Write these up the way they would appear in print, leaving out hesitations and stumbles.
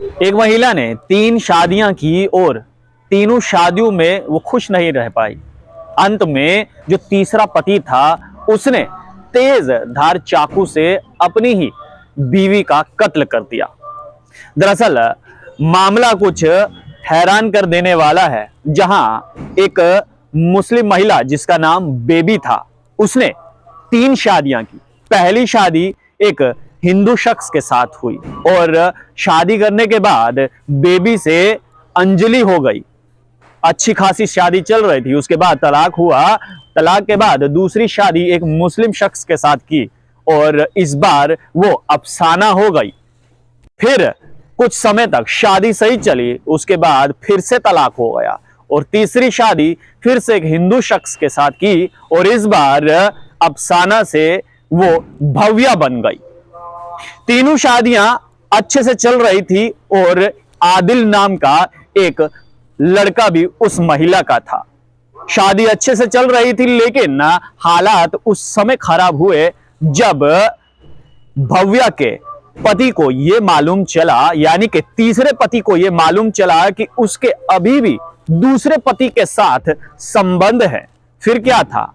एक महिला ने 3 शादियां की और तीनों शादियों में वो खुश नहीं रह पाई। अंत में जो तीसरा पति था उसने तेज धार चाकू से अपनी ही बीवी का कत्ल कर दिया। दरअसल मामला कुछ हैरान कर देने वाला है, जहां एक मुस्लिम महिला जिसका नाम बेबी था, उसने 3 शादियां की। पहली शादी एक हिंदू शख्स के साथ हुई और शादी करने के बाद बेबी से अंजलि हो गई। अच्छी खासी शादी चल रही थी, उसके बाद तलाक हुआ। तलाक के बाद दूसरी शादी एक मुस्लिम शख्स के साथ की और इस बार वो अफसाना हो गई। फिर कुछ समय तक शादी सही चली, उसके बाद फिर से तलाक हो गया और तीसरी शादी फिर से एक हिंदू शख्स के साथ की और इस बार अफसाना से वो भव्या बन गई। तीनों शादियां अच्छे से चल रही थी और आदिल नाम का एक लड़का भी उस महिला का था। शादी अच्छे से चल रही थी, लेकिन हालात उस समय खराब हुए जब भव्या के पति को यह मालूम चला, यानी कि तीसरे पति को यह मालूम चला कि उसके अभी भी दूसरे पति के साथ संबंध है। फिर क्या था,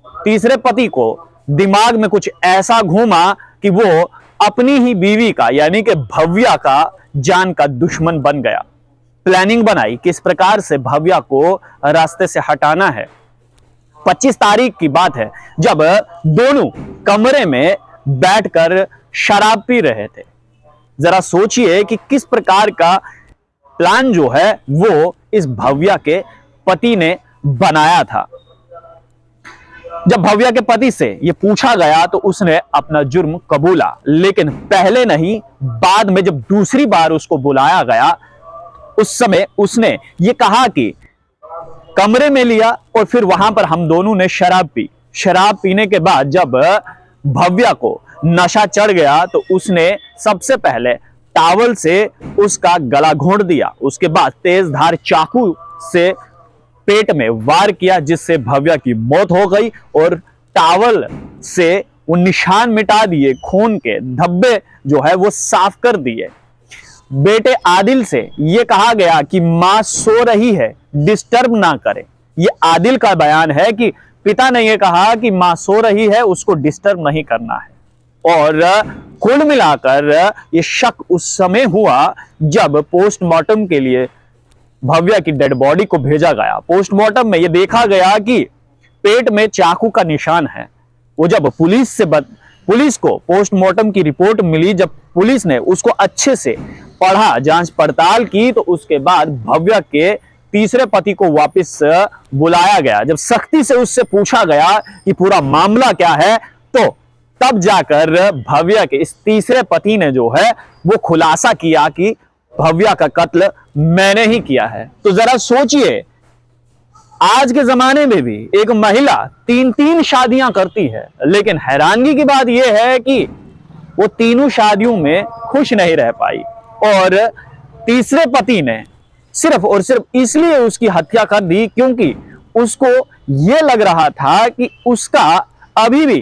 तीसरे पति को दिमाग में कुछ ऐसा घूमा कि वो अपनी ही बीवी का यानी कि भव्या का जान का दुश्मन बन गया। प्लानिंग बनाई किस प्रकार से भव्या को रास्ते से हटाना है। 25 तारीख की बात है जब दोनों कमरे में बैठकर शराब पी रहे थे। जरा सोचिए कि किस प्रकार का प्लान जो है वो इस भव्या के पति ने बनाया था। जब भव्या के पति से यह पूछा गया तो उसने अपना जुर्म कबूला, लेकिन पहले नहीं बाद में जब दूसरी बार उसको बुलाया गया उस समय उसने ये कहा कि कमरे में लिया और फिर वहां पर हम दोनों ने शराब पी। शराब पीने के बाद जब भव्या को नशा चढ़ गया तो उसने सबसे पहले टॉवल से उसका गला घोंट दिया, उसके बाद तेज धार चाकू से पेट में वार किया जिससे भव्या की मौत हो गई और टॉवल से वो निशान मिटा दिए, खून के धब्बे जो है वो साफ कर दिए। बेटे आदिल से यह कहा गया कि मां सो रही है, डिस्टर्ब ना करे। ये आदिल का बयान है कि पिता ने यह कहा कि मां सो रही है, उसको डिस्टर्ब नहीं करना है। और कुल मिलाकर ये शक उस समय हुआ जब पोस्टमार्टम के लिए भव्या की डेड बॉडी को भेजा गया। पोस्टमार्टम में यह देखा गया कि पेट में चाकू का निशान है। वो जब पुलिस को पोस्टमार्टम की रिपोर्ट मिली, जब पुलिस ने उसको अच्छे से पढ़ा, जांच पड़ताल की, तो उसके बाद भव्या के तीसरे पति को वापस बुलाया गया। जब सख्ती से उससे पूछा गया कि पूरा मामला क्या है, तो तब जाकर भव्या के इस तीसरे पति ने जो है वो खुलासा किया कि भव्या का कत्ल मैंने ही किया है। तो जरा सोचिए, आज के जमाने में भी एक महिला 3-3 शादियां करती है, लेकिन हैरानगी की बात यह है कि वो तीनों शादियों में खुश नहीं रह पाई और तीसरे पति ने सिर्फ और सिर्फ इसलिए उसकी हत्या कर दी क्योंकि उसको यह लग रहा था कि उसका अभी भी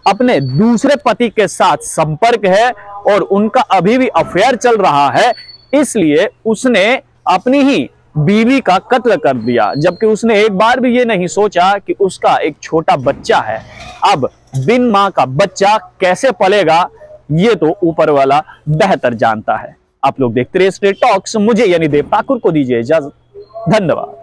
अपने दूसरे पति के साथ संपर्क है और उनका अभी भी अफेयर चल रहा है, इसलिए उसने अपनी ही बीवी का कत्ल कर दिया। जबकि उसने एक बार भी ये नहीं सोचा कि उसका एक छोटा बच्चा है। अब बिन मां का बच्चा कैसे पलेगा, ये तो ऊपर वाला बेहतर जानता है। आप लोग देखते रहिए स्ट्रेट टॉक्स। मुझे यानी देव ठाकुर को दीजिए इजाजत। धन्यवाद।